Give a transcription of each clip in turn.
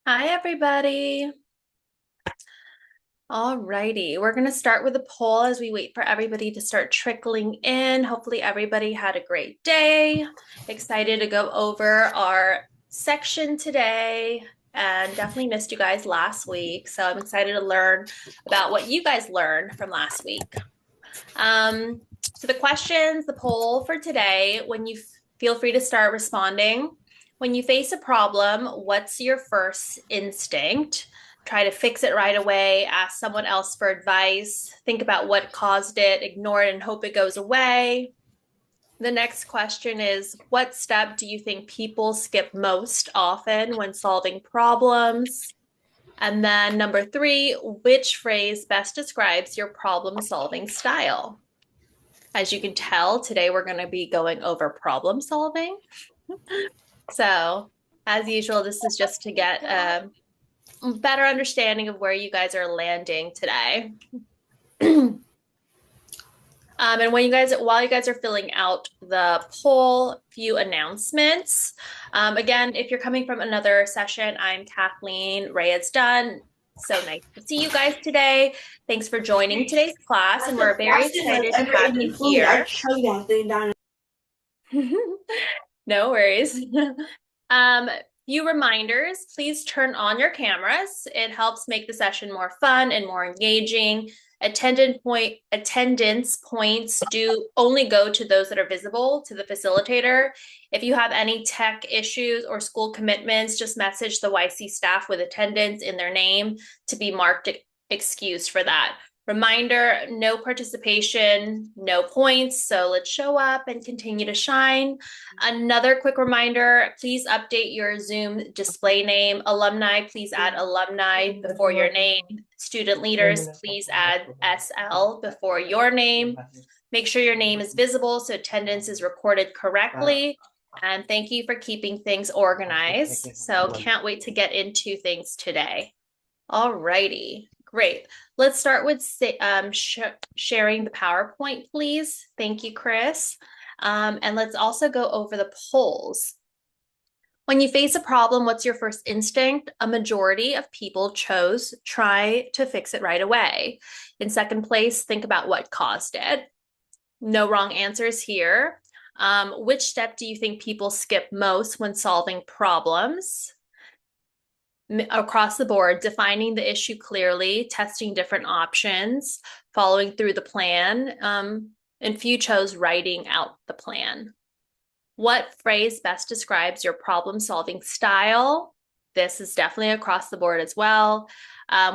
Hi, everybody. All righty, we're going to start with a poll as we wait for everybody to start trickling in. Hopefully, everybody had a great day. Excited to go over our section today and definitely missed you guys last week. So I'm excited to learn about what you guys learned from last week. Um, so the questions, the poll for today, when you feel free to start responding. When you face a problem, what's your first instinct? Try to fix it right away, ask someone else for advice, think about what caused it, ignore it and hope it goes away. The next question is, what step do you think people skip most often when solving problems? And then number three, which phrase best describes your problem solving style? As you can tell, today we're going to be going over problem solving. So, as usual, this is just to get a better understanding of where you guys are landing today. And while you guys are filling out the poll, few announcements. Again, if you're coming from another session, I'm Kathleen. Ray is done. So nice to see you guys today. Thanks for joining today's class, and we're very excited to have you here. No worries. Few reminders, please turn on your cameras. It helps make the session more fun and more engaging. Attendance points do only go to those that are visible to the facilitator. If you have any tech issues or school commitments, just message the YC staff with attendance in their name to be marked excused for that. Reminder, no participation, no points. So let's show up and continue to shine. Another quick reminder, please update your Zoom display name. Alumni, please add alumni before your name. Student leaders, please add SL before your name. Make sure your name is visible so attendance is recorded correctly. And thank you for keeping things organized. So can't wait to get into things today. All righty, great. Let's start with sharing the PowerPoint, please. Thank you, Chris. And let's also go over the polls. When you face a problem, what's your first instinct? A majority of people chose try to fix it right away. In second place, think about what caused it. No wrong answers here. Which step do you think people skip most when solving problems? Across the board, defining the issue clearly, testing different options, following through the plan, and few chose writing out the plan. What phrase best describes your problem-solving style? This is definitely across the board as well.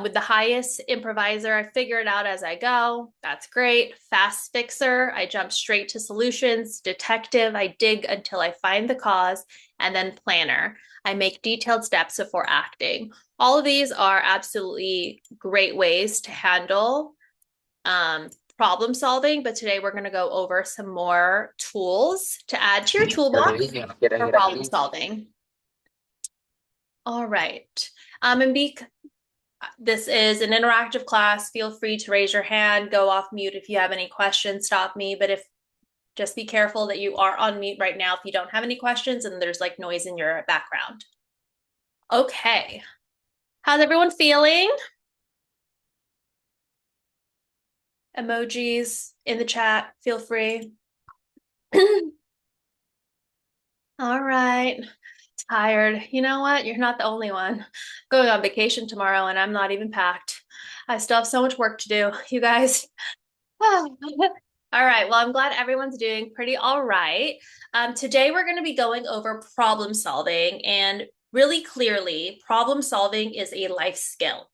With the highest improviser, I figure it out as I go. That's great. Fast fixer, I jump straight to solutions. Detective, I dig until I find the cause. And then planner, I make detailed steps before acting. All of these are absolutely great ways to handle problem solving, but today we're going to go over some more tools to add to your toolbox for problem solving. All right. This is an interactive class. Feel free to raise your hand, go off mute if you have any questions, stop me. But just be careful that you are on mute right now if you don't have any questions and there's like noise in your background. Okay. How's everyone feeling? Emojis in the chat, feel free. All right. Tired. You know what? You're not the only one. I'm going on vacation tomorrow and I'm not even packed. I still have so much work to do, you guys. All right. Well, I'm glad everyone's doing pretty all right. Today, we're going to be going over problem solving, and really clearly, problem solving is a life skill.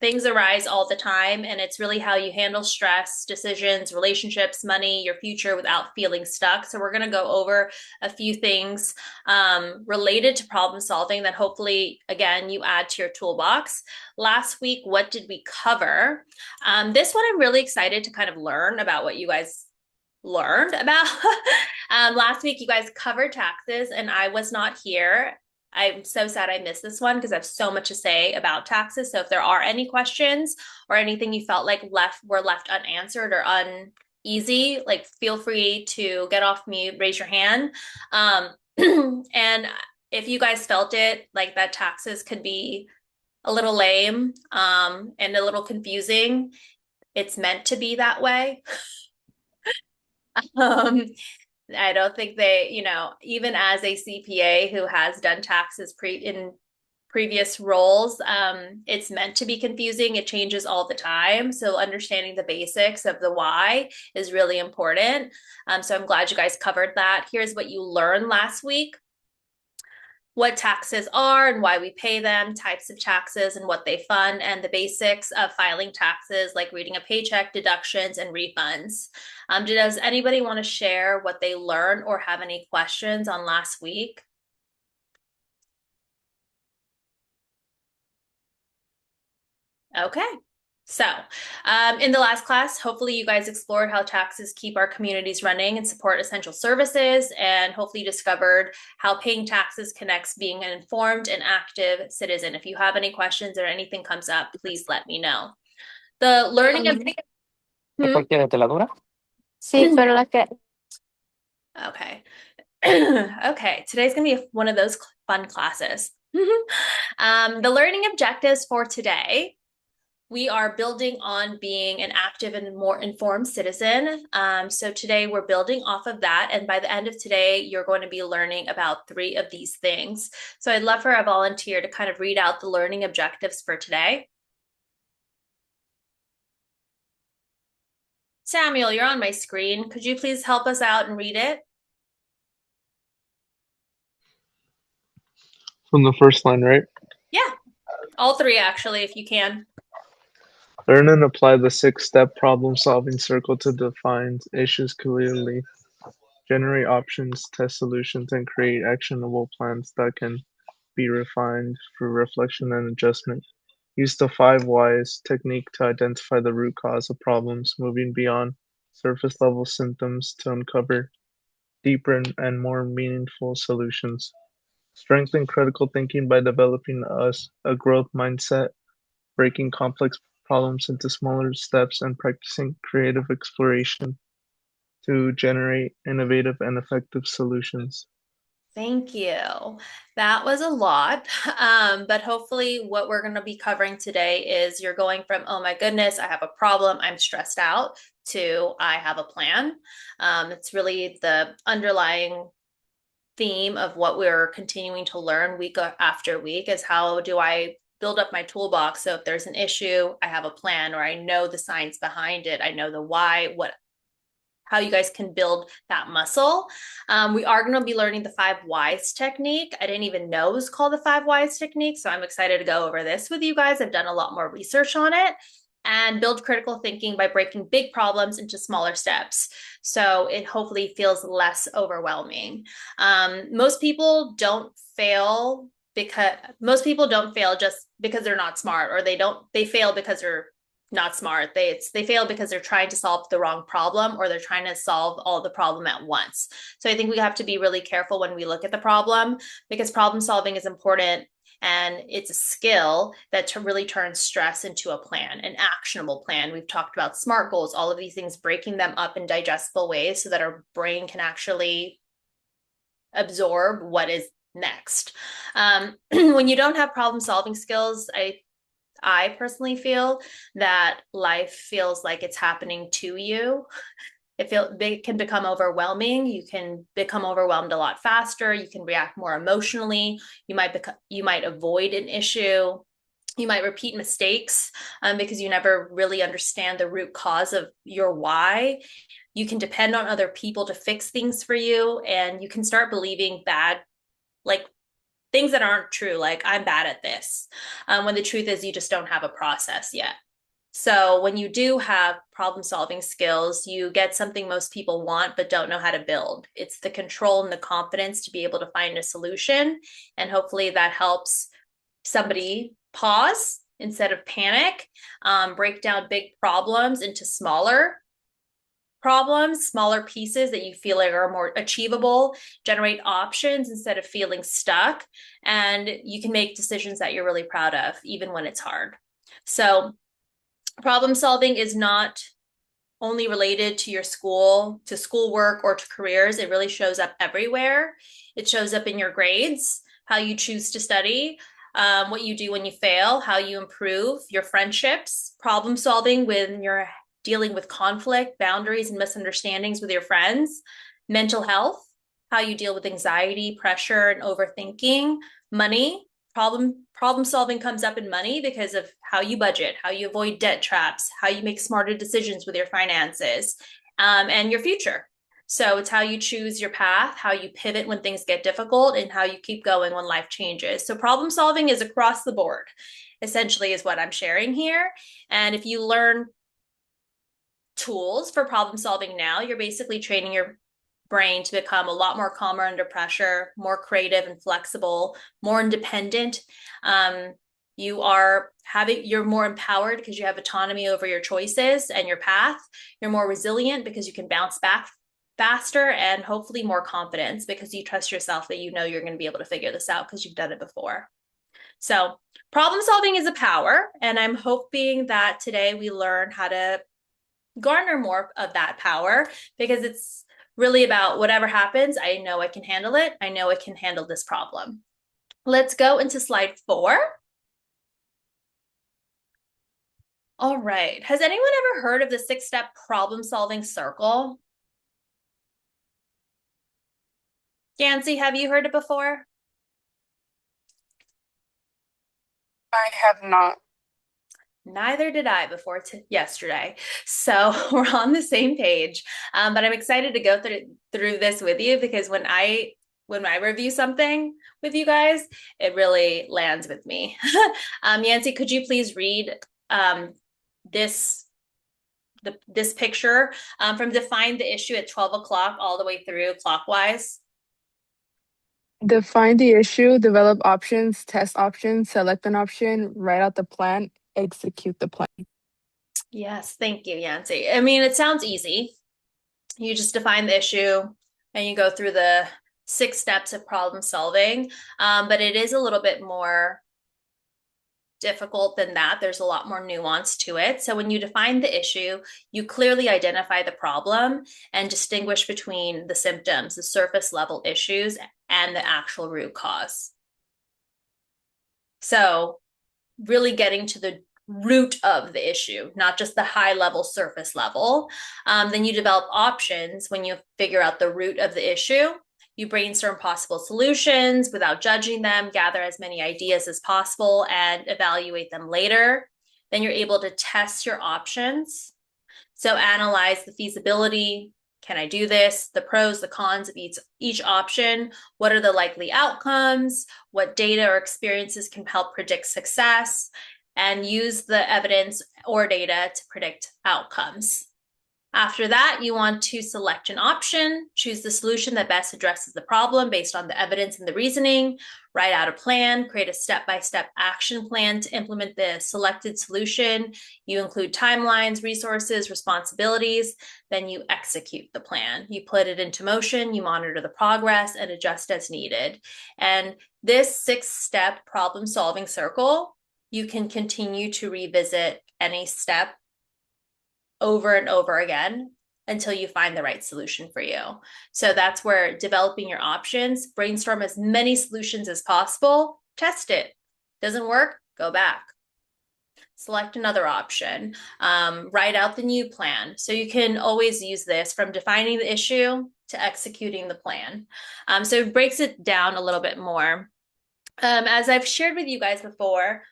Things arise all the time, and it's really how you handle stress, decisions, relationships, money, your future without feeling stuck. So we're going to go over a few things related to problem solving that hopefully, again, you add to your toolbox. Last week, what did we cover? This one, I'm really excited to kind of learn about what you guys learned about. Last week, you guys covered taxes, and I was not here. I'm so sad I missed this one because I have so much to say about taxes. So if there are any questions or anything you felt like were left unanswered or uneasy, like feel free to get off mute, raise your hand. And if you guys felt it, like that taxes could be a little lame, and a little confusing, it's meant to be that way. Um, I don't think they, even as a CPA who has done taxes in previous roles, it's meant to be confusing. It changes all the time. So understanding the basics of the why is really important. So I'm glad you guys covered that. Here's what you learned last week: what taxes are and why we pay them, types of taxes and what they fund, and the basics of filing taxes like reading a paycheck, deductions, and refunds. Does anybody want to share what they learned or have any questions on last week? Okay. So, in the last class, hopefully you guys explored how taxes keep our communities running and support essential services, and hopefully discovered how paying taxes connects being an informed and active citizen. If you have any questions or anything comes up, please let me know. The learning of... Cualquiera te la dura. Sí, pero la que Okay. Okay, today's gonna be one of those fun classes. The learning objectives for today: we are building on being an active and more informed citizen. So today we're building off of that. And by the end of today, you're going to be learning about 3 of these things. So I'd love for a volunteer to kind of read out the learning objectives for today. Samuel, you're on my screen. Could you please help us out and read it? From the first line, right? Yeah, all 3 actually, if you can. Learn and apply the 6-step problem-solving circle to define issues clearly. Generate options, test solutions, and create actionable plans that can be refined through reflection and adjustment. Use the 5 whys technique to identify the root cause of problems, moving beyond surface-level symptoms to uncover deeper and more meaningful solutions. Strengthen critical thinking by developing a growth mindset, breaking complex problems into smaller steps, and practicing creative exploration to generate innovative and effective solutions. Thank you. That was a lot. But hopefully what we're going to be covering today is you're going from, oh my goodness, I have a problem, I'm stressed out, to I have a plan. It's really the underlying theme of what we're continuing to learn week after week is how do I build up my toolbox so if there's an issue, I have a plan, or I know the science behind it, I know the why, how you guys can build that muscle. We are going to be learning the 5 whys technique. I didn't even know it was called the 5 whys technique, so I'm excited to go over this with you guys. I've done a lot more research on it. And build critical thinking by breaking big problems into smaller steps, so it hopefully feels less overwhelming. Most people don't fail just because they're not smart, or they fail because they're not smart. They fail because they're trying to solve the wrong problem, or they're trying to solve all the problem at once. So I think we have to be really careful when we look at the problem, because problem solving is important, and it's a skill that really turns stress into a plan, an actionable plan. We've talked about SMART goals, all of these things, breaking them up in digestible ways so that our brain can actually absorb what is next. When you don't have problem solving skills, I personally feel that life feels like it's happening to you. It can become overwhelming. You can become overwhelmed a lot faster. You can react more emotionally. You might avoid an issue. You might repeat mistakes because you never really understand the root cause of your why. You can depend on other people to fix things for you, and you can start believing like things that aren't true, like I'm bad at this, when the truth is you just don't have a process yet. So when you do have problem solving skills, you get something most people want but don't know how to build. It's the control and the confidence to be able to find a solution. And hopefully that helps somebody pause instead of panic, break down big problems into smaller problems, smaller pieces that you feel like are more achievable, generate options instead of feeling stuck, and you can make decisions that you're really proud of, even when it's hard. So problem solving is not only related to your school, to schoolwork, or to careers. It really shows up everywhere. It shows up in your grades. how you choose to study, what you do when you fail, how you improve your friendships, problem solving when you're dealing with conflict, boundaries, and misunderstandings with your friends, mental health, how you deal with anxiety, pressure, and overthinking, money. Problem solving comes up in money because of how you budget, how you avoid debt traps, how you make smarter decisions with your finances, and your future. So it's how you choose your path, how you pivot when things get difficult, and how you keep going when life changes. So problem solving is across the board, essentially, is what I'm sharing here. And if you learn tools for problem solving now, you're basically training your brain to become a lot more calmer under pressure, more creative and flexible, more independent. You're more empowered because you have autonomy over your choices and your path. You're more resilient because you can bounce back faster, and hopefully more confidence because you trust yourself that you know you're going to be able to figure this out because you've done it before. So problem solving is a power, and I'm hoping that today we learn how to garner more of that power, because it's really about whatever happens, I know I can handle it. I know I can handle this problem. Let's go into slide 4. All right. Has anyone ever heard of the 6-step problem solving circle? Yancy, have you heard it before? I have not. Neither did I before yesterday. So we're on the same page. But I'm excited to go through this with you, because when I review something with you guys, it really lands with me. Yancy, could you please read this picture from define the issue at 12 o'clock all the way through clockwise? Define the issue, develop options, test options, select an option, write out the plan, execute the plan. Yes, thank you, Yancy. I mean, it sounds easy. You just define the issue and you go through the 6 steps of problem solving, but it is a little bit more difficult than that. There's a lot more nuance to it. So when you define the issue, you clearly identify the problem and distinguish between the symptoms, the surface level issues, and the actual root cause. So really getting to the root of the issue, not just the high level surface level. Then you develop options when you figure out the root of the issue. You brainstorm possible solutions without judging them, gather as many ideas as possible, and evaluate them later. Then you're able to test your options. So analyze the feasibility. Can I do this? The pros, the cons of each option. What are the likely outcomes? What data or experiences can help predict success? And use the evidence or data to predict outcomes. After that, you want to select an option, choose the solution that best addresses the problem based on the evidence and the reasoning, write out a plan, create a step-by-step action plan to implement the selected solution. You include timelines, resources, responsibilities, then you execute the plan. You put it into motion, you monitor the progress, and adjust as needed. And this 6-step problem-solving circle, you can continue to revisit any step over and over again until you find the right solution for you. So that's where developing your options, brainstorm as many solutions as possible, test it. Doesn't work, go back. Select another option, write out the new plan. So you can always use this from defining the issue to executing the plan. So it breaks it down a little bit more. As I've shared with you guys before,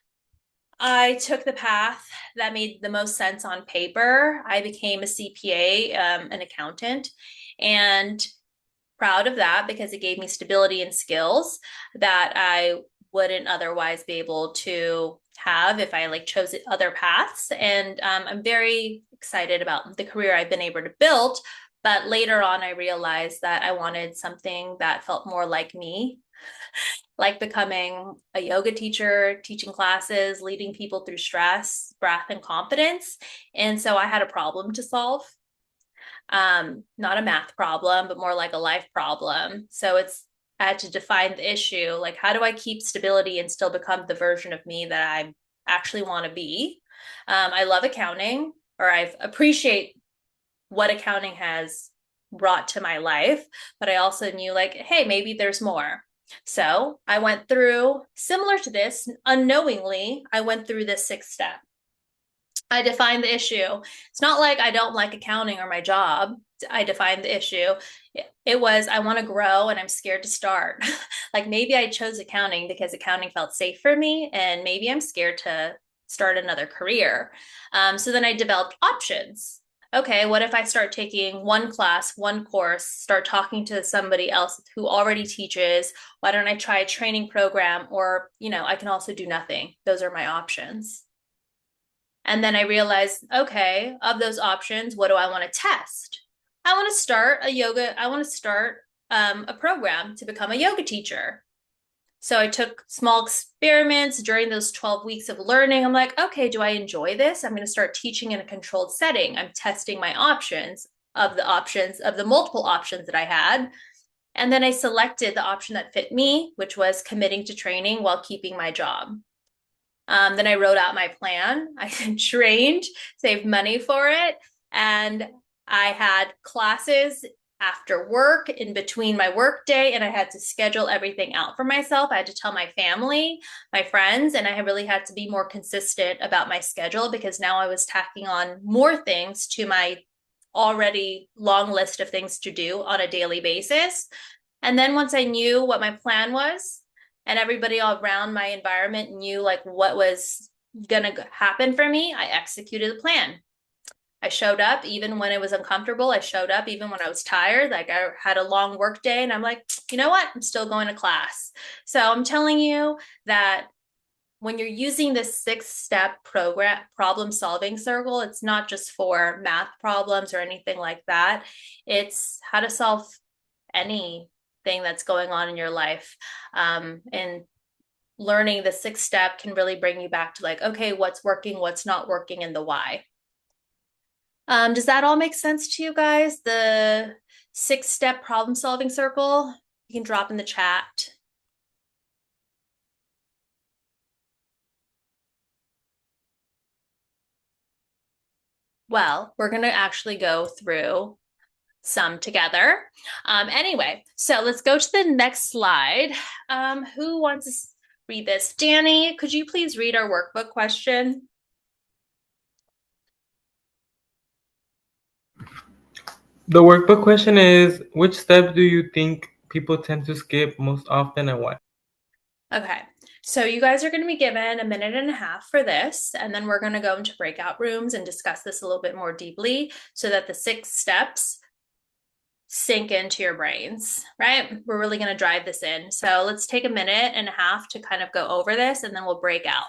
I took the path that made the most sense on paper. I became a CPA, an accountant, and proud of that because it gave me stability and skills that I wouldn't otherwise be able to have if I chose other paths. And I'm very excited about the career I've been able to build. But later on, I realized that I wanted something that felt more like me, like becoming a yoga teacher, teaching classes, leading people through stress, breath, and confidence. And so I had a problem to solve. Not a math problem, but more like a life problem. So I had to define the issue. Like, how do I keep stability and still become the version of me that I actually want to be? I love accounting, or I appreciate what accounting has brought to my life, but I also knew hey, maybe there's more. So I went through, similar to this, unknowingly, I went through this 6th step. I defined the issue. It's not like I don't like accounting or my job. I defined the issue. It was, I want to grow and I'm scared to start. Like maybe I chose accounting because accounting felt safe for me, and maybe I'm scared to start another career. So then I developed options. Okay, what if I start taking one class, one course, start talking to somebody else who already teaches? Why don't I try a training program? Or, I can also do nothing. Those are my options. And then I realized, okay, of those options, what do I want to test? I want to start a program to become a yoga teacher. So I took small experiments during those 12 weeks of learning. I'm like, okay, do I enjoy this? I'm going to start teaching in a controlled setting. I'm testing my options of the multiple options that I had. And then I selected the option that fit me, which was committing to training while keeping my job. Then I wrote out my plan. I trained, saved money for it, and I had classes after work in between my work day, and I had to schedule everything out for myself. I had to tell my family, my friends, and I really had to be more consistent about my schedule because now I was tacking on more things to my already long list of things to do on a daily basis. And then once I knew what my plan was, and everybody all around my environment knew like what was gonna happen for me, I executed the plan. I showed up even when it was uncomfortable. I showed up even when I was tired. Like I had a long work day and I'm like, you know what? I'm still going to class. So I'm telling you that when you're using this 6-step program problem solving circle, it's not just for math problems or anything like that. It's how to solve anything that's going on in your life. And learning the 6th step can really bring you back to like, okay, what's working, what's not working, and the why. Does that all make sense to you guys? The 6-step problem solving circle, you can drop in the chat. Well, we're going to actually go through some together. Anyway, so let's go to the next slide. Who wants to read this? Danny, could you please read our workbook question? The workbook question is, which step do you think people tend to skip most often and why? Okay, so you guys are going to be given a minute and a half for this, and then we're going to go into breakout rooms and discuss this a little bit more deeply so that the 6 steps sink into your brains, right? We're really going to drive this in. So let's take a minute and a half to kind of go over this, and then we'll break out.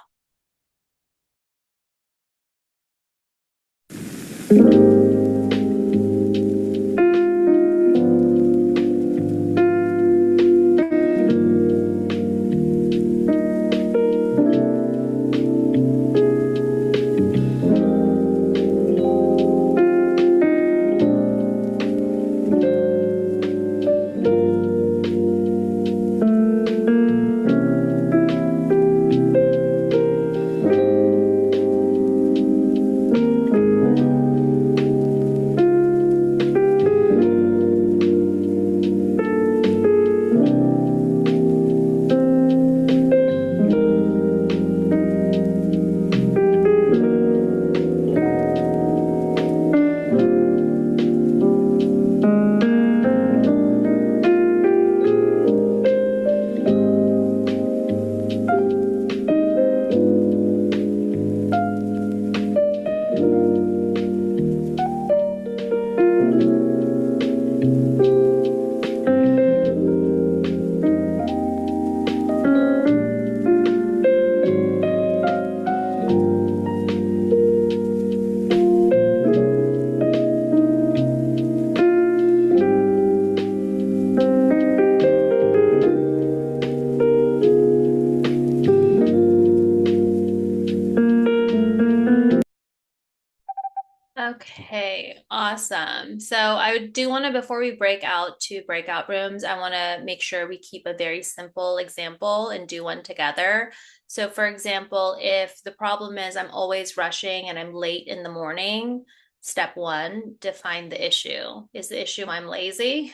Okay, awesome. So I do want to, before we break out to breakout rooms, I want to make sure we keep a very simple example and do one together. So for example, if the problem is I'm always rushing and I'm late in the morning, step 1, define the issue. Is the issue I'm lazy?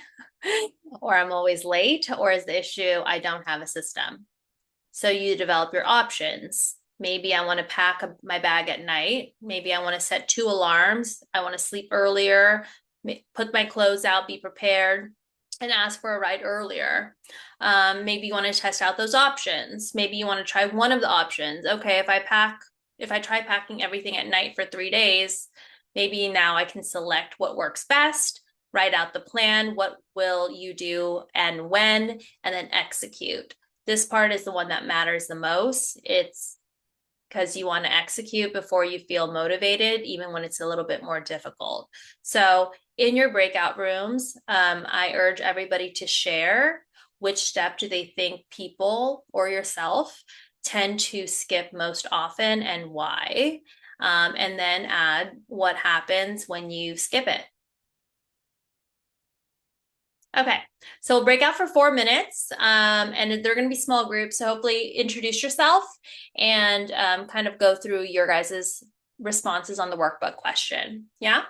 or I'm always late, or is the issue I don't have a system? So you develop your options. Maybe I want to pack my bag at night. Maybe I want to set 2 alarms. I want to sleep earlier, put my clothes out, be prepared, and ask for a ride earlier. Maybe you want to test out those options. Maybe you want to try one of the options. Okay, if I try packing everything at night for 3 days, maybe now I can select what works best, write out the plan, what will you do and when, and then execute. This part is the one that matters the most. It's because you want to execute before you feel motivated, even when it's a little bit more difficult. So in your breakout rooms, I urge everybody to share which step do they think people or yourself tend to skip most often and why, and then add what happens when you skip it. Okay, so we'll break out for 4 minutes, and they're going to be small groups. So hopefully introduce yourself and kind of go through your guys' responses on the workbook question. Yeah?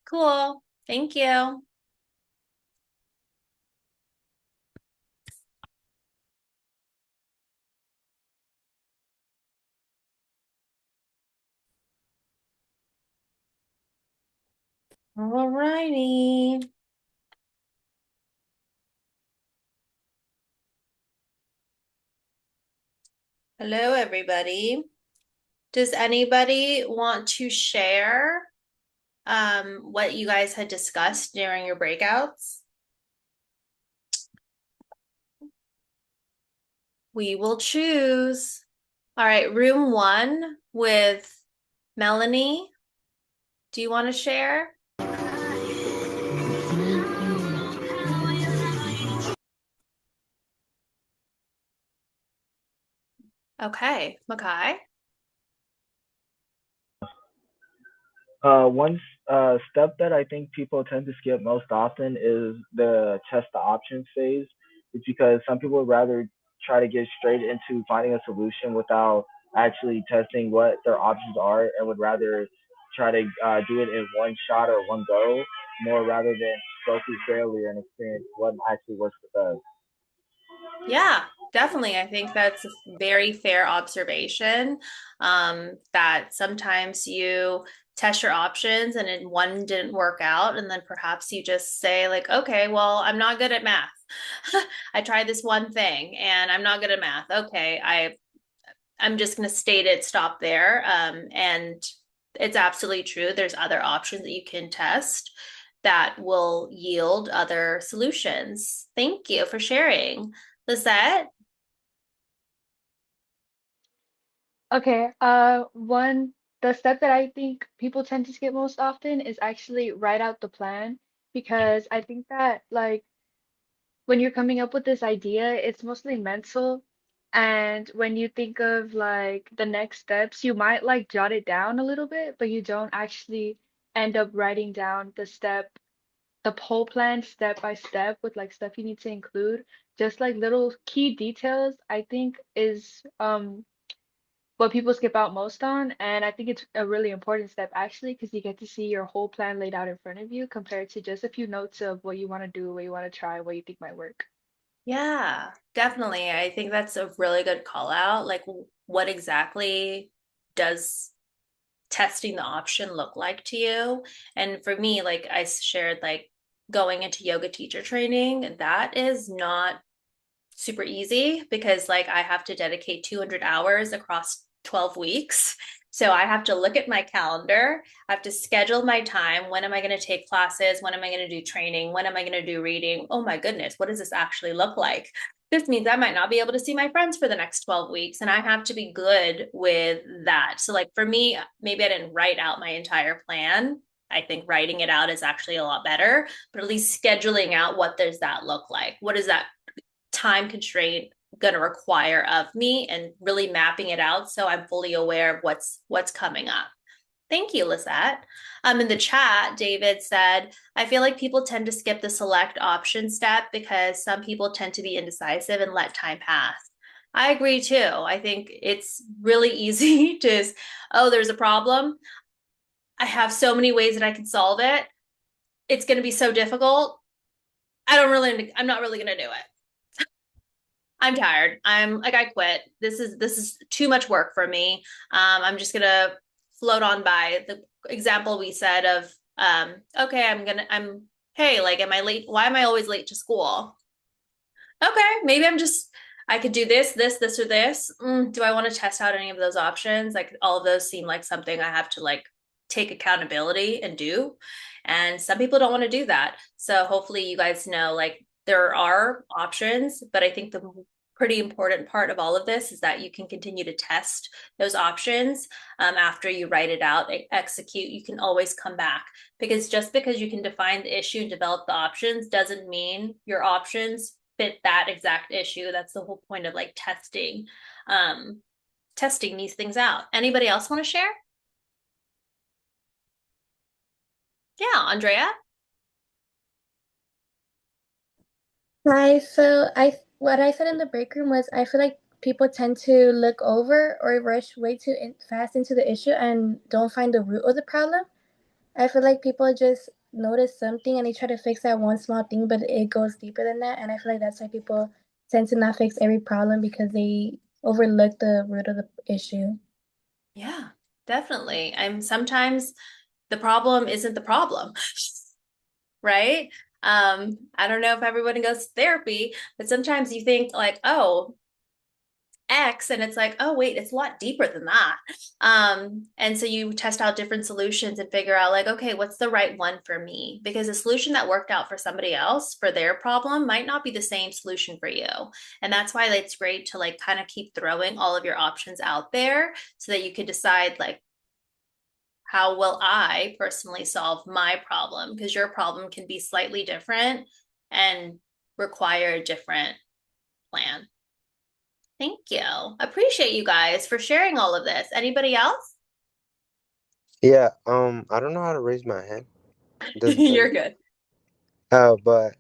Cool. Thank you. All righty. Hello, everybody. Does anybody want to share what you guys had discussed during your breakouts? We will choose. All right, room 1 with Melanie. Do you want to share? Okay, Makai. One step that I think people tend to skip most often is the test the options phase. It's because some people would rather try to get straight into finding a solution without actually testing what their options are, and would rather try to do it in one shot or one go, more rather than go through failure and experience what actually works for them. Yeah, definitely. I think that's a very fair observation, that sometimes you test your options and then one didn't work out, and then perhaps you just say like, okay, well, I'm not good at math. I tried this one thing and I'm not good at math. Okay, I'm just going to state it, stop there. And it's absolutely true. There's other options that you can test that will yield other solutions. Thank you for sharing. Lisette? Okay, the step that I think people tend to skip most often is actually write out the plan because I think that like when you're coming up with this idea, it's mostly mental. And when you think of like the next steps, you might like jot it down a little bit, but you don't actually end up writing down the whole plan step by step with like stuff you need to include. Just like little key details, I think is what people skip out most on. And I think it's a really important step actually, because you get to see your whole plan laid out in front of you compared to just a few notes of what you want to do, what you want to try, what you think might work. Yeah, definitely. I think that's a really good call out. Like, what exactly does testing the option look like to you? And for me, like I shared, like going into yoga teacher training, that is not super easy because like I have to dedicate 200 hours across 12 weeks. So I have to look at my calendar. I have to schedule my time. When am I going to take classes? When am I going to do training? When am I going to do reading? Oh my goodness, what does this actually look like? This means I might not be able to see my friends for the next 12 weeks, and I have to be good with that. So like for me, maybe I didn't write out my entire plan. I think writing it out is actually a lot better, but at least scheduling out what does that look like? What does that time constraint going to require of me, and really mapping it out so I'm fully aware of what's coming up. Thank you, Lisette. In the chat, David said, I feel like people tend to skip the select option step because some people tend to be indecisive and let time pass. I agree too. I think it's really easy to, oh, there's a problem. I have so many ways that I can solve it. it's going to be so difficult. I'm not really going to do it. I'm tired. I quit. This is too much work for me. I'm just going to float on by. The example we said of, okay, hey, like, am I late? Why am I always late to school? Okay, maybe I could do this, or this. Do I want to test out any of those options? Like, all of those seem like something I have to like take accountability and do. And some people don't want to do that. So hopefully you guys know, like, there are options, but I think the pretty important part of all of this is that you can continue to test those options after you write it out, execute. You can always come back, because just because you can define the issue and develop the options doesn't mean your options fit that exact issue. That's the whole point of like testing these things out. Anybody else want to share? Yeah, Andrea. Hi, so what I said in the break room was I feel like people tend to look over or rush way too fast into the issue and don't find the root of the problem. I feel like people just notice something and they try to fix that one small thing, but it goes deeper than that. And I feel like that's why people tend to not fix every problem, because they overlook the root of the issue. Yeah, definitely. Sometimes the problem isn't the problem, right? I don't know if everyone goes to therapy, but sometimes you think like, oh, X, and it's like, oh wait, it's a lot deeper than that. And so you test out different solutions and figure out like, okay, what's the right one for me? Because a solution that worked out for somebody else for their problem might not be the same solution for you. And that's why it's great to like kind of keep throwing all of your options out there so that you can decide like, how will I personally solve my problem? Because your problem can be slightly different and require a different plan. Thank you. Appreciate you guys for sharing all of this. Anybody else? Yeah, I don't know how to raise my hand. You're good. But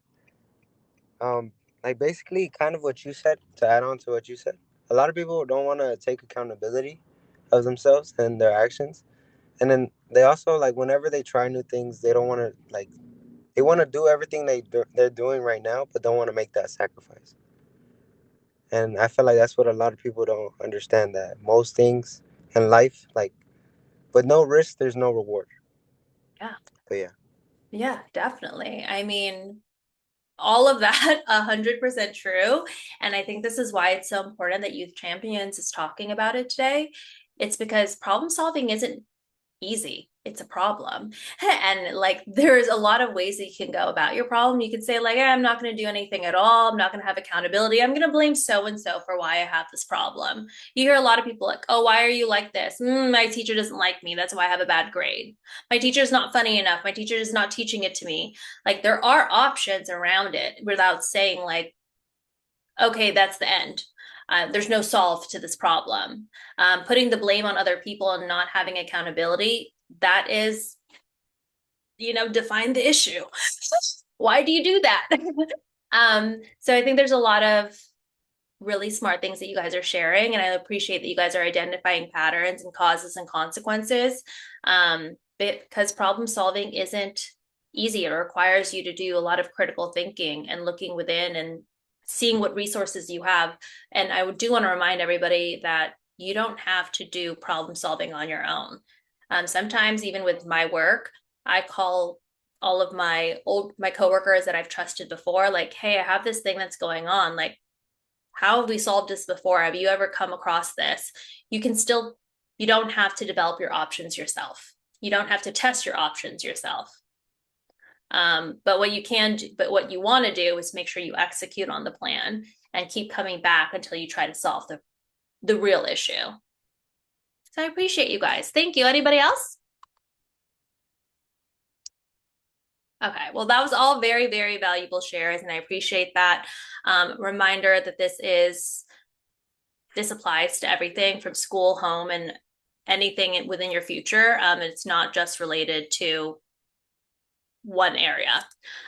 um, like basically, kind of what you said. To add on to what you said, a lot of people don't want to take accountability of themselves and their actions, and then they also like whenever they try new things, they don't want to like they want to do everything they're doing right now, but don't want to make that sacrifice. And I feel like that's what a lot of people don't understand, that most things in life, like, with no risk, there's no reward. Yeah. But yeah. Yeah, definitely. I mean, all of that 100% true. And I think this is why it's so important that Youth Champions is talking about it today. It's because problem solving isn't easy. It's a problem. And like there's a lot of ways that you can go about your problem. You can say like, I'm not going to do anything at all. I'm not going to have accountability. I'm going to blame so and so for why I have this problem. You hear a lot of people like, oh, why are you like this? My teacher doesn't like me. That's why I have a bad grade. My teacher's not funny enough. My teacher is not teaching it to me. Like there are options around it without saying like, okay, that's the end. There's no solve to this problem. Putting the blame on other people and not having accountability, that is, define the issue. Why do you do that? So I think there's a lot of really smart things that you guys are sharing, and I appreciate that you guys are identifying patterns and causes and consequences, because problem solving isn't easy. It requires you to do a lot of critical thinking and looking within and seeing what resources you have. And I do want to remind everybody that you don't have to do problem solving on your own. Sometimes even with my work, I call all of my coworkers that I've trusted before, like, hey, I have this thing that's going on. Like, how have we solved this before? Have you ever come across this? You don't have to develop your options yourself. You don't have to test your options yourself. But what you want to do is make sure you execute on the plan and keep coming back until you try to solve the real issue. So I appreciate you guys. Thank you. Anybody else? Okay, well, that was all very, very valuable shares, and I appreciate that. Reminder that this applies to everything from school, home, and anything within your future. It's not just related to one area.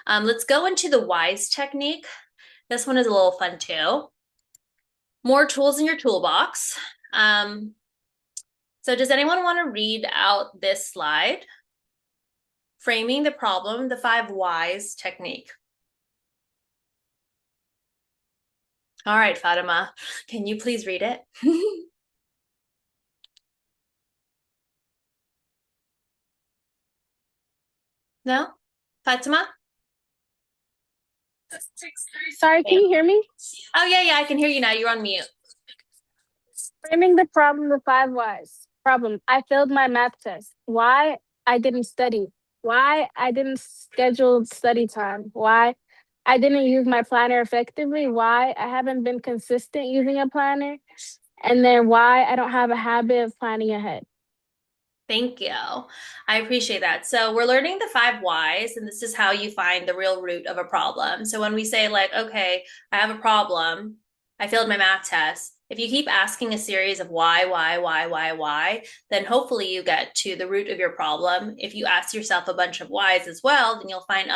Let's go into the WISE technique. This one is a little fun too. More tools in your toolbox. So does anyone want to read out this slide Framing the problem, the 5 whys technique. All right, Fatima, can you please read it? No? Fatima? Sorry, can you hear me? Oh, yeah, I can hear you now. You're on mute. Framing the problem the 5 whys. Problem: I failed my math test. Why? I didn't study. Why? I didn't schedule study time. Why? I didn't use my planner effectively. Why? I haven't been consistent using a planner. And then why? I don't have a habit of planning ahead. Thank you. I appreciate that. So we're learning the 5 whys, and this is how you find the real root of a problem. So when we say like, okay, I have a problem, I failed my math test. If you keep asking a series of why, then hopefully you get to the root of your problem. If you ask yourself a bunch of whys as well, then you'll find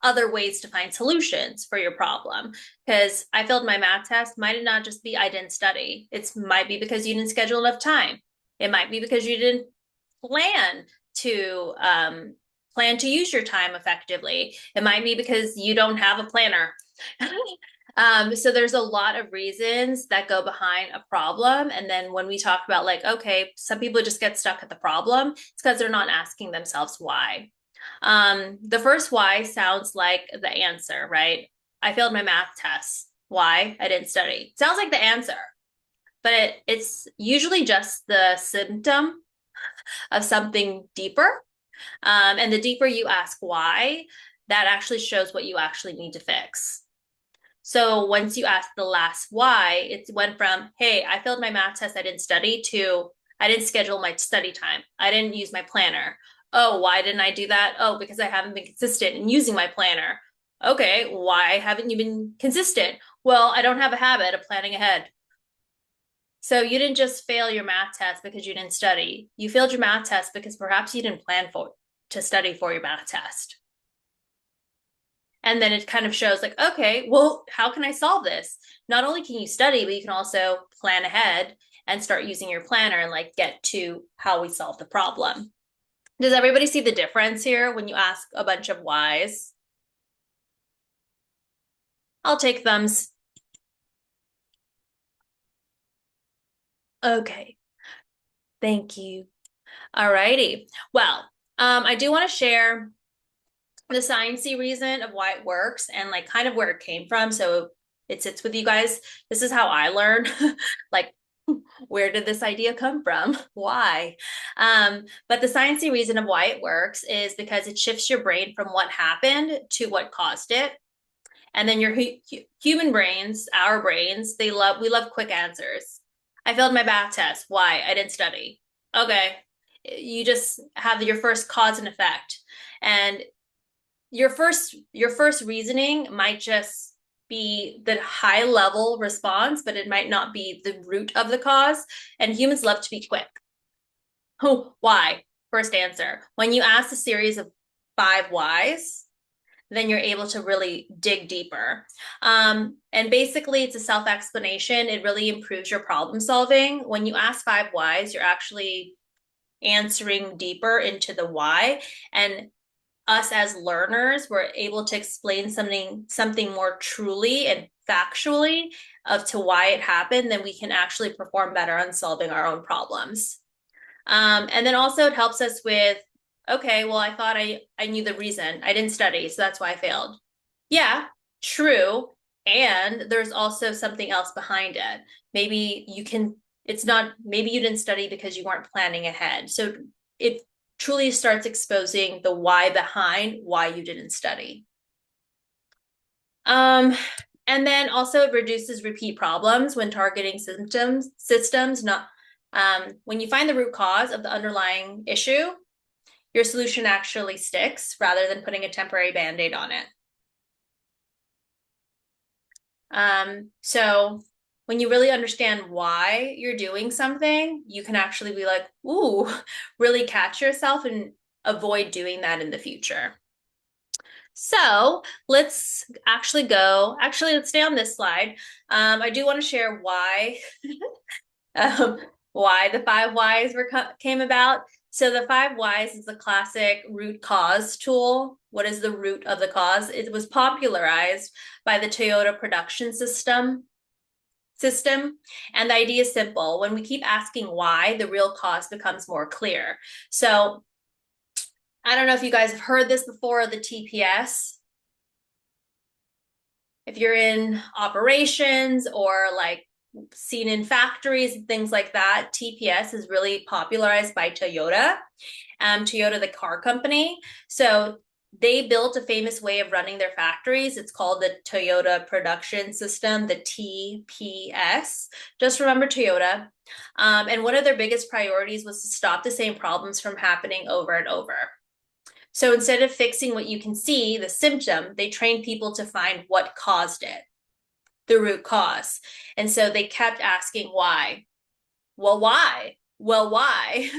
other ways to find solutions for your problem. Because I failed my math test might not just be I didn't study. It might be because you didn't schedule enough time. It might be because you didn't plan to use your time effectively. It might be because you don't have a planner. So there's a lot of reasons that go behind a problem. And then when we talk about like, okay, some people just get stuck at the problem, it's because they're not asking themselves why. The first why sounds like the answer, right? I failed my math test. Why? I didn't study. Sounds like the answer, but it's usually just the symptom of something deeper. And the deeper you ask why, that actually shows what you actually need to fix. So once you ask the last why, it went from, hey, I failed my math test, I didn't study, to I didn't schedule my study time. I didn't use my planner. Oh, why didn't I do that? Oh, because I haven't been consistent in using my planner. Okay, why haven't you been consistent? Well, I don't have a habit of planning ahead. So you didn't just fail your math test because you didn't study. You failed your math test because perhaps you didn't plan to study for your math test. And then it kind of shows like, okay, well, how can I solve this? Not only can you study, but you can also plan ahead and start using your planner and like get to how we solve the problem. Does everybody see the difference here when you ask a bunch of whys? I'll take thumbs. Okay. Thank you. All righty. Well, I do want to share the sciencey reason of why it works and like kind of where it came from. So it sits with you guys. This is how I learned. Like, where did this idea come from? Why? But the sciencey reason of why it works is because it shifts your brain from what happened to what caused it. And then your human brains, our brains, we love quick answers. I failed my math test. Why? I didn't study. Okay. You just have your first cause and effect. And your first reasoning might just be the high level response, but it might not be the root of the cause. And humans love to be quick. Oh, why? First answer. When you ask a series of 5 whys, then you're able to really dig deeper. And basically, it's a self-explanation. It really improves your problem solving. When you ask 5 whys, you're actually answering deeper into the why. And us as learners, we're able to explain something more truly and factually of to why it happened, then we can actually perform better on solving our own problems. And then also it helps us with, okay, well, I thought I knew the reason. I didn't study, so that's why I failed. Yeah, true. And there's also something else behind it. Maybe you didn't study because you weren't planning ahead. So it truly starts exposing the why behind why you didn't study. And then also it reduces repeat problems when targeting systems. When you find the root cause of the underlying issue, your solution actually sticks rather than putting a temporary Band-Aid on it. So when you really understand why you're doing something, you can actually be like, ooh, really catch yourself and avoid doing that in the future. So let's let's stay on this slide. I do want to share why, why the 5 whys came about. So the 5 whys is the classic root cause tool. What is the root of the cause? It was popularized by the Toyota production system. And the idea is simple. When we keep asking why, the real cause becomes more clear. So I don't know if you guys have heard this before, the TPS. If you're in operations or like seen in factories and things like that, TPS is really popularized by Toyota, Toyota, the car company. So they built a famous way of running their factories. It's called the Toyota Production System, the TPS. Just remember Toyota. And one of their biggest priorities was to stop the same problems from happening over and over. So instead of fixing what you can see, the symptom, they trained people to find what caused it, the root cause. And so they kept asking why. Well, why? Well, why?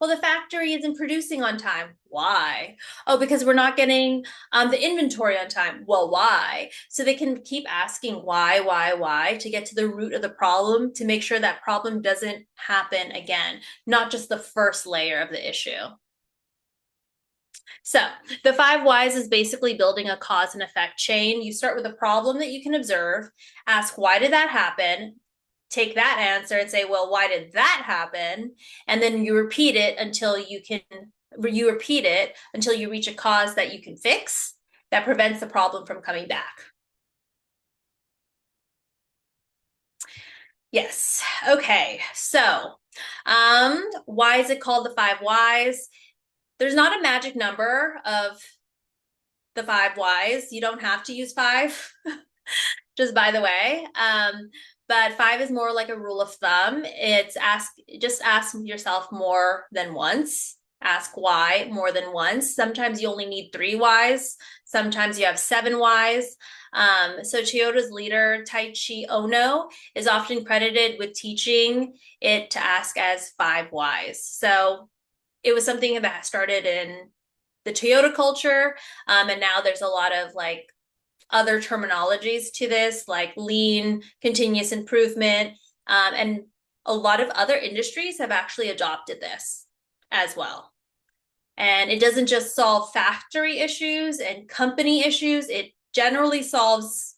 Well, the factory isn't producing on time. Why? Oh, because we're not getting the inventory on time. Well, why? So they can keep asking why to get to the root of the problem, to make sure that problem doesn't happen again, not just the first layer of the issue. So the 5 whys is basically building a cause and effect chain. You start with a problem that you can observe, ask why did that happen, take that answer and say, well, why did that happen? And then you repeat it until you reach a cause that you can fix that prevents the problem from coming back. Yes. Okay. So why is it called the 5 whys? There's not a magic number of the 5 whys. You don't have to use 5, just by the way. But 5 is more like a rule of thumb. It's just ask yourself more than once. Ask why more than once. Sometimes you only need 3 whys. Sometimes you have 7 whys. So Toyota's leader, Taichi Ono, is often credited with teaching it to ask as 5 whys. So it was something that started in the Toyota culture. And now there's a lot of like other terminologies to this, like lean, continuous improvement. And a lot of other industries have actually adopted this as well. And it doesn't just solve factory issues and company issues. It generally solves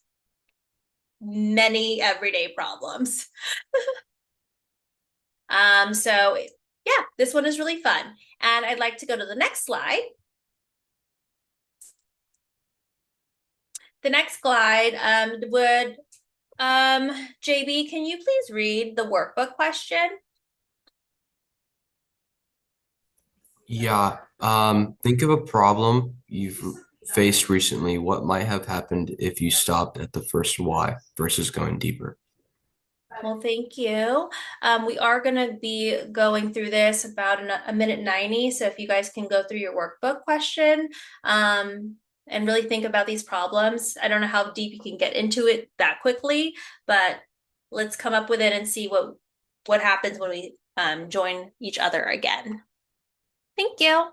many everyday problems. So yeah, this one is really fun. And I'd like to go to the next slide. The next slide would, JB, can you please read the workbook question? Yeah. Think of a problem you've faced recently. What might have happened if you stopped at the first why versus going deeper? Well, thank you. We are going to be going through this about a minute 90. So if you guys can go through your workbook question and really think about these problems. I don't know how deep you can get into it that quickly, but let's come up with it and see what happens when we join each other again. Thank you.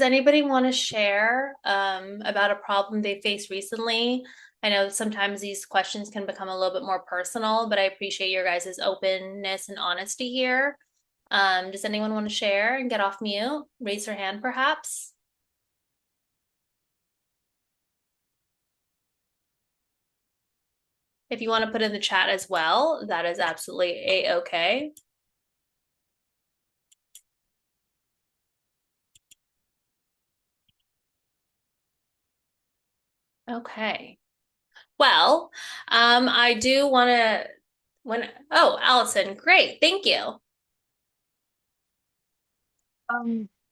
anybody want to share about a problem they faced recently? I know sometimes these questions can become a little bit more personal, but I appreciate your guys' openness and honesty here. Does anyone want to share and get off mute? Raise your hand, perhaps. If you want to put in the chat as well, that is absolutely a-okay. Okay. Well, I do want to oh, Allison, great. Thank you.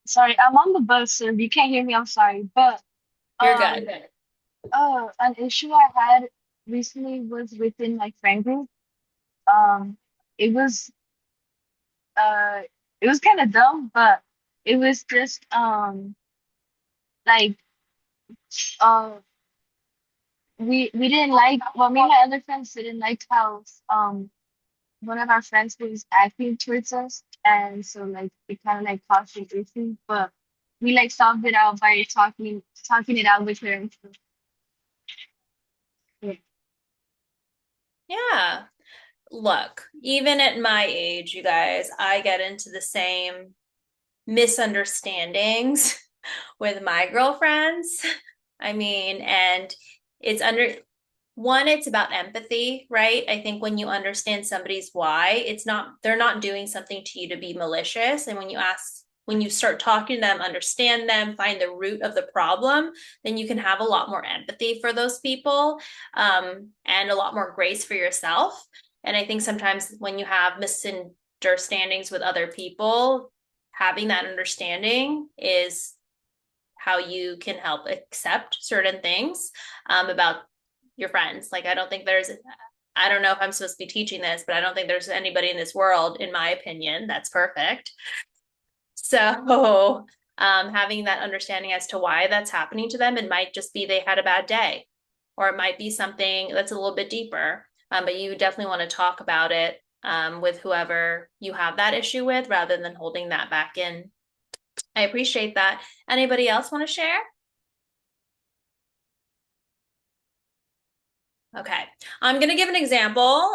Sorry, I'm on the bus, so if you can't hear me, I'm sorry. But You're good. an issue I had recently was within my friend group. Um, it was uh it was kind of dumb, but it was just like uh we didn't like, well, me and my other friends didn't like how one of our friends was acting towards us, and so like it kind of like caused an issue, but we like solved it out by talking it out with her and stuff. Yeah. Yeah. Look, even at my age, you guys, I get into the same misunderstandings with my girlfriends. I mean, and it's it's about empathy, right? I think when you understand somebody's why, they're not doing something to you to be malicious. And when you start talking to them, understand them, find the root of the problem, then you can have a lot more empathy for those people, and a lot more grace for yourself. And I think sometimes when you have misunderstandings with other people, having that understanding is how you can help accept certain things about your friends. Like, I don't know if I'm supposed to be teaching this, but I don't think there's anybody in this world, in my opinion, that's perfect. So having that understanding as to why that's happening to them, it might just be they had a bad day, or it might be something that's a little bit deeper. But you definitely want to talk about it with whoever you have that issue with, rather than holding that back in. I appreciate that. Anybody else want to share? Okay, I'm going to give an example.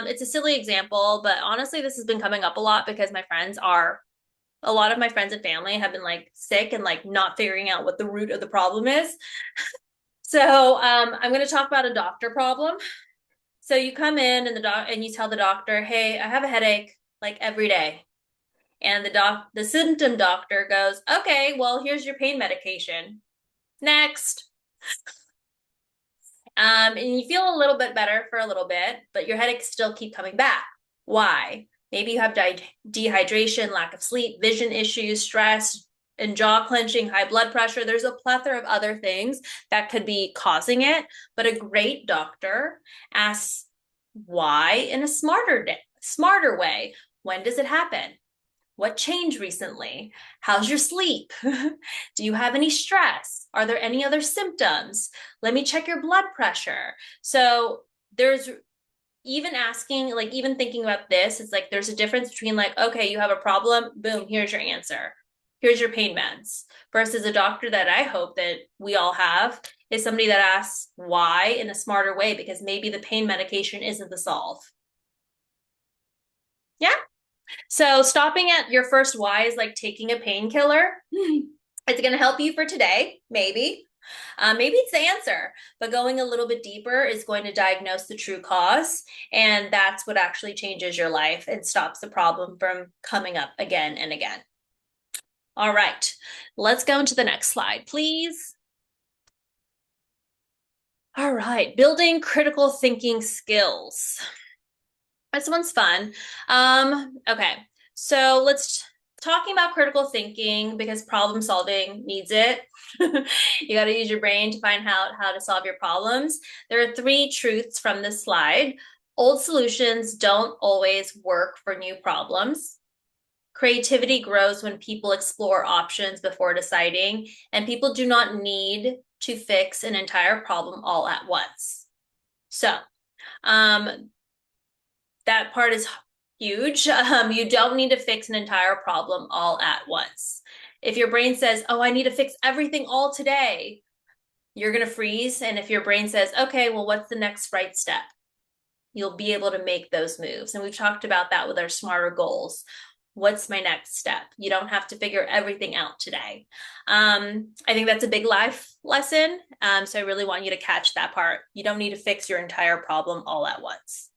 It's a silly example, but honestly, this has been coming up a lot because a lot of my friends and family have been like sick and like not figuring out what the root of the problem is. So I'm going to talk about a doctor problem. So you come in and you tell the doctor, hey, I have a headache like every day. And the symptom doctor goes, okay, well, here's your pain medication. Next. And you feel a little bit better for a little bit, but your headaches still keep coming back. Why? Maybe you have dehydration, lack of sleep, vision issues, stress, and jaw clenching, high blood pressure. There's a plethora of other things that could be causing it, but a great doctor asks why in a smarter way. When does it happen? What changed recently? How's your sleep? Do you have any stress? Are there any other symptoms? Let me check your blood pressure. So there's even asking, like even thinking about this, it's like there's a difference between like, okay, you have a problem, boom, here's your answer. Here's your pain meds. Versus a doctor that I hope that we all have is somebody that asks why in a smarter way, because maybe the pain medication isn't the solve. Yeah. So stopping at your first why is like taking a painkiller. It's going to help you for today, maybe. Maybe it's the answer, but going a little bit deeper is going to diagnose the true cause. And that's what actually changes your life and stops the problem from coming up again and again. All right, let's go into the next slide, please. All right, building critical thinking skills. This one's fun. Okay, so let's talking about critical thinking because problem solving needs it. You got to use your brain to find out how to solve your problems. There are 3 truths from this slide. Old solutions don't always work for new problems. Creativity grows when people explore options before deciding, and people do not need to fix an entire problem all at once. So, that part is huge. You don't need to fix an entire problem all at once. If your brain says, oh, I need to fix everything all today, you're going to freeze. And if your brain says, okay, well, what's the next right step? You'll be able to make those moves. And we've talked about that with our smarter goals. What's my next step? You don't have to figure everything out today. I think that's a big life lesson. So I really want you to catch that part. You don't need to fix your entire problem all at once.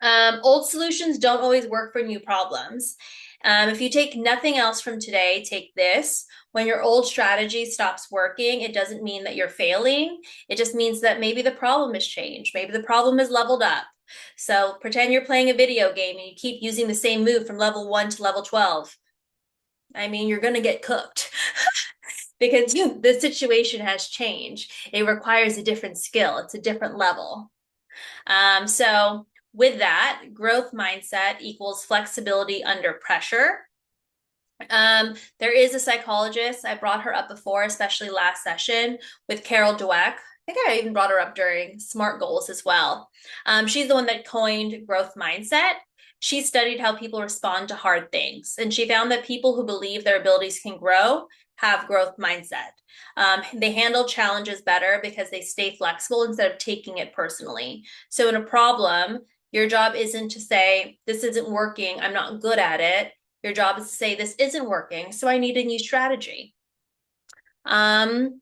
Old solutions don't always work for new problems. If you take nothing else from today, take this. When your old strategy stops working, it doesn't mean that you're failing. It just means that maybe the problem has changed. Maybe the problem has leveled up. So pretend you're playing a video game and you keep using the same move from level 1 to level 12. I mean, you're going to get cooked because the situation has changed. It requires a different skill. It's a different level. So with that, growth mindset equals flexibility under pressure. There is a psychologist, I brought her up before, especially last session with Carol Dweck. I think I even brought her up during SMART goals as well. She's the one that coined growth mindset. She studied how people respond to hard things, and she found that people who believe their abilities can grow have growth mindset. They handle challenges better because they stay flexible instead of taking it personally. So in a problem, your job isn't to say, this isn't working, I'm not good at it. Your job is to say, this isn't working, so I need a new strategy. And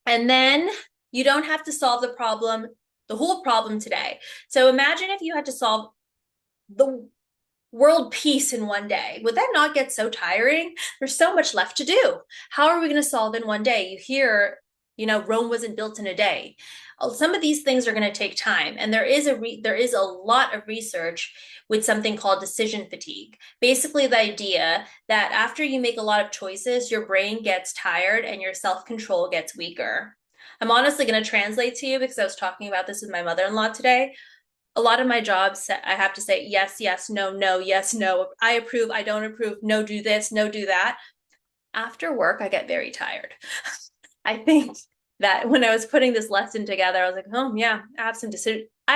then you don't have to solve the problem, the whole problem today. So imagine if you had to solve the world peace in one day. Would that not get so tiring? There's so much left to do. How are we going to solve in one day? You hear, Rome wasn't built in a day. Some of these things are going to take time. And there is a lot of research with something called decision fatigue. Basically, the idea that after you make a lot of choices, your brain gets tired and your self-control gets weaker. I'm honestly going to translate to you because I was talking about this with my mother-in-law today. A lot of my jobs, I have to say yes, yes, no, no, yes, no. I approve, I don't approve, no, do this, no, do that. After work, I get very tired. I think that when I was putting this lesson together, I was like, oh yeah, I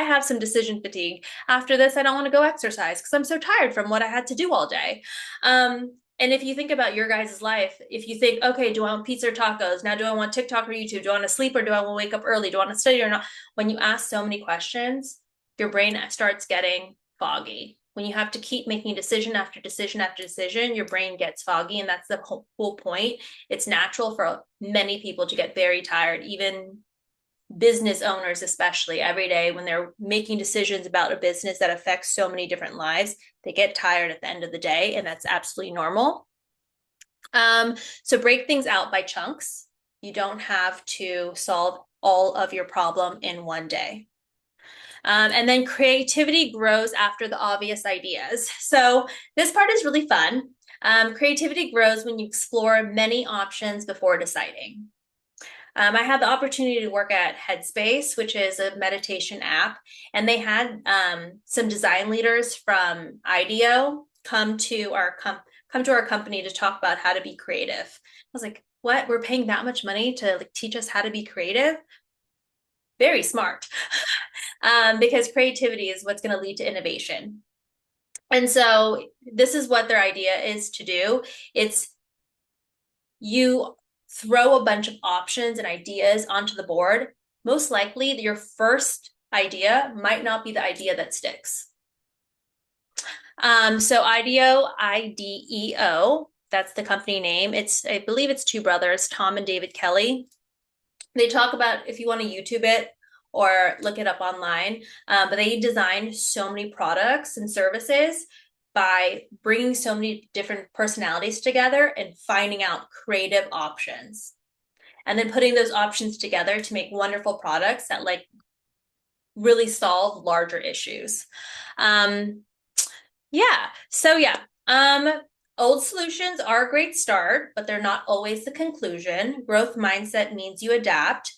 have some decision fatigue. After this, I don't want to go exercise because I'm so tired from what I had to do all day. And if you think about your guys' life, if you think, okay, do I want pizza or tacos? Now, do I want TikTok or YouTube? Do I want to sleep or do I want to wake up early? Do I want to study or not? When you ask so many questions, your brain starts getting foggy. When you have to keep making decision after decision after decision, your brain gets foggy, and that's the whole point. It's natural for many people to get very tired, even business owners, especially every day when they're making decisions about a business that affects so many different lives, they get tired at the end of the day, and that's absolutely normal. So break things out by chunks. You don't have to solve all of your problem in one day. And then creativity grows after the obvious ideas. So this part is really fun. Creativity grows when you explore many options before deciding. I had the opportunity to work at Headspace, which is a meditation app, and they had some design leaders from IDEO come to our company to talk about how to be creative. I was like, what? We're paying that much money to teach us how to be creative? Very smart. Because creativity is what's going to lead to innovation. And so this is what their idea is to do. It's you throw a bunch of options and ideas onto the board. Most likely your first idea might not be the idea that sticks. So IDEO, IDEO, that's the company name. I believe it's two brothers, Tom and David Kelly. They talk about, if you want to YouTube it or look it up online, but they designed so many products and services by bringing so many different personalities together and finding out creative options. And then putting those options together to make wonderful products that really solve larger issues. Old solutions are a great start, but they're not always the conclusion. Growth mindset means you adapt.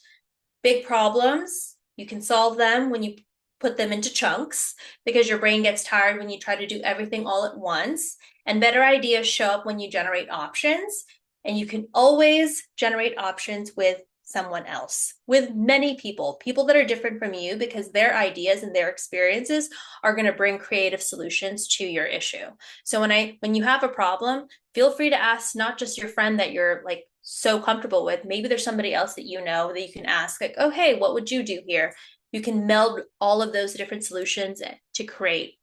Big problems, you can solve them when you put them into chunks because your brain gets tired when you try to do everything all at once. And better ideas show up when you generate options. And you can always generate options with someone else, with many people that are different from you, because their ideas and their experiences are going to bring creative solutions to your issue. So when you have a problem, feel free to ask not just your friend that you're like so comfortable with. Maybe there's somebody else that you know that you can ask, like, oh, hey, what would you do here? You can meld all of those different solutions to create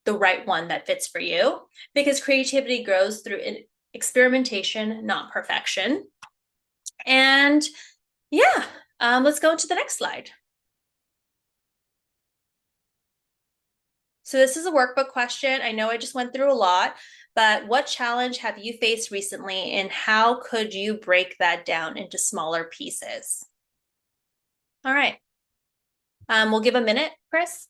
the right one that fits for you, because creativity grows through experimentation, not perfection. And yeah, let's go into the next slide. So this is a workbook question. I know I just went through a lot, but what challenge have you faced recently, and how could you break that down into smaller pieces? All right. We'll give a minute, Chris.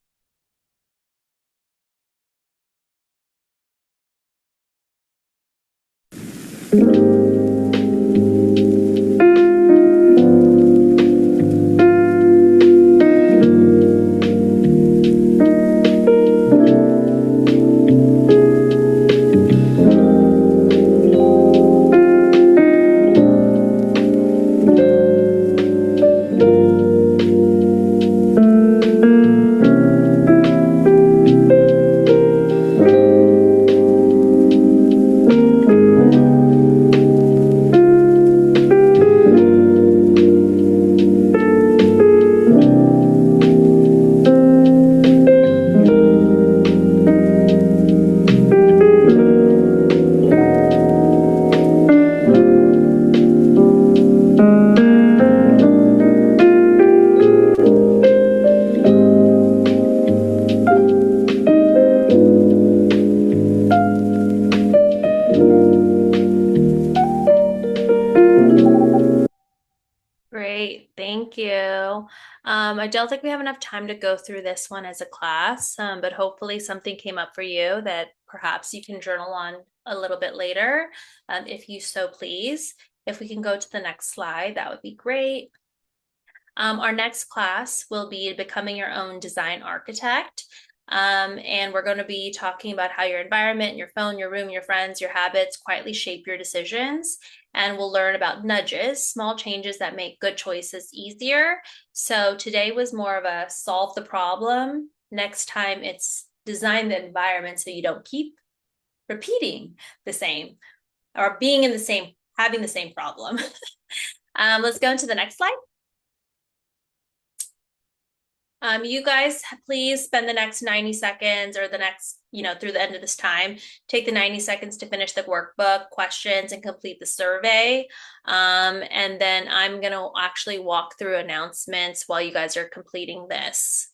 Great, thank you. I don't think we have enough time to go through this one as a class, but hopefully something came up for you that perhaps you can journal on a little bit later, if you so please. If we can go to the next slide, that would be great. Our next class will be Becoming Your Own Design Architect. And we're going to be talking about how your environment, your phone, your room, your friends, your habits quietly shape your decisions. And we'll learn about nudges, small changes that make good choices easier. So today was more of a solve the problem. Next time it's design the environment so you don't keep repeating the same or having the same problem. Let's go into the next slide. You guys, please spend the next 90 seconds or the next, through the end of this time, take the 90 seconds to finish the workbook, questions, and complete the survey. And then I'm going to actually walk through announcements while you guys are completing this.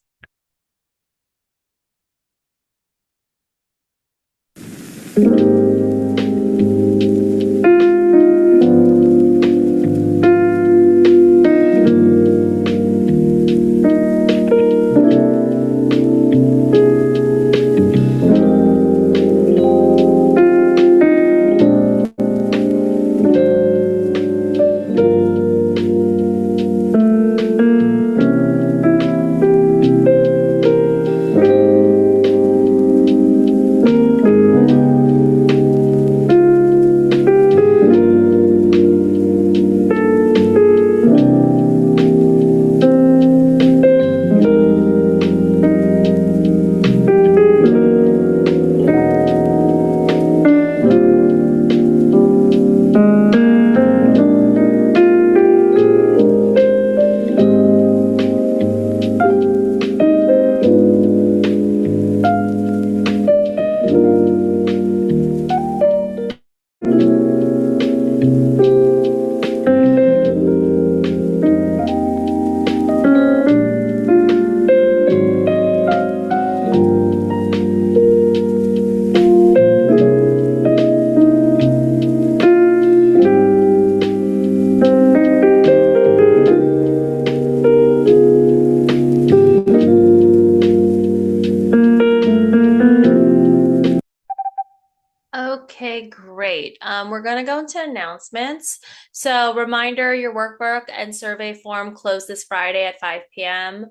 Okay, great. We're going to go into announcements. So reminder, your workbook and survey form close this Friday at 5 p.m.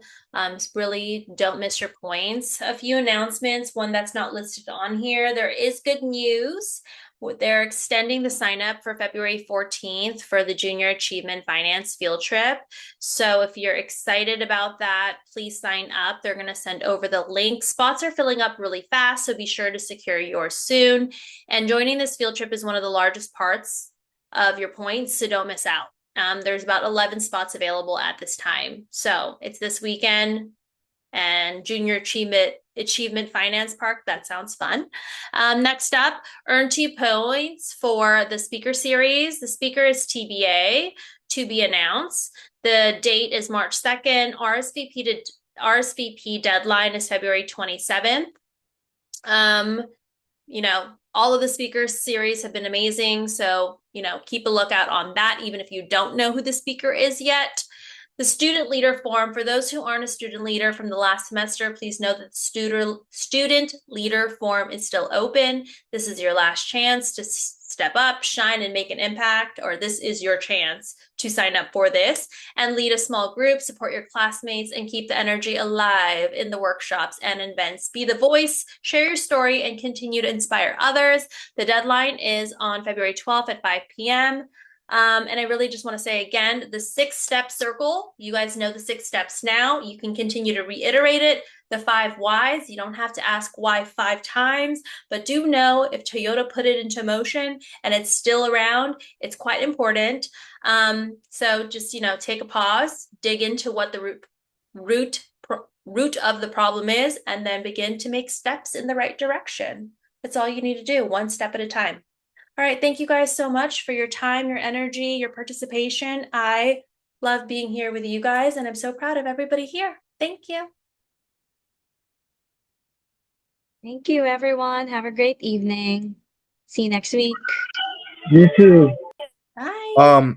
Really don't miss your points. A few announcements, one that's not listed on here. There is good news. They're extending the sign up for February 14th for the Junior Achievement Finance field trip. So if you're excited about that, please sign up. They're going to send over the link. Spots are filling up really fast, so be sure to secure yours soon. And joining this field trip is one of the largest parts of your points, so don't miss out. There's about 11 spots available at this time. So it's this weekend. And Junior Achievement Finance Park. That sounds fun. Next up, earn 2 points for the speaker series. The speaker is TBA, to be announced. The date is March 2nd. RSVP deadline is February 27th. You know, all of the speakers series have been amazing. So, you know, keep a lookout on that, even if you don't know who the speaker is yet. The student leader form, for those who aren't a student leader from the last semester, please know that the student leader form is still open. This is your last chance to step up, shine, and make an impact, or this is your chance to sign up for this and lead a small group, support your classmates, and keep the energy alive in the workshops and events. Be the voice, share your story, and continue to inspire others. The deadline is on February 12th at 5 p.m. And I really just want to say again, the 6-step circle, you guys know the 6 steps now. You can continue to reiterate it. The 5 whys, you don't have to ask why 5 times, but do know if Toyota put it into motion and it's still around, it's quite important. So just, you know, take a pause, dig into what the root of the problem is, and then begin to make steps in the right direction. That's all you need to do, 1 step at a time. All right, thank you guys so much for your time, your energy, your participation. I love being here with you guys, and I'm so proud of everybody here. Thank you. Thank you, everyone. Have a great evening. See you next week. You too. Bye.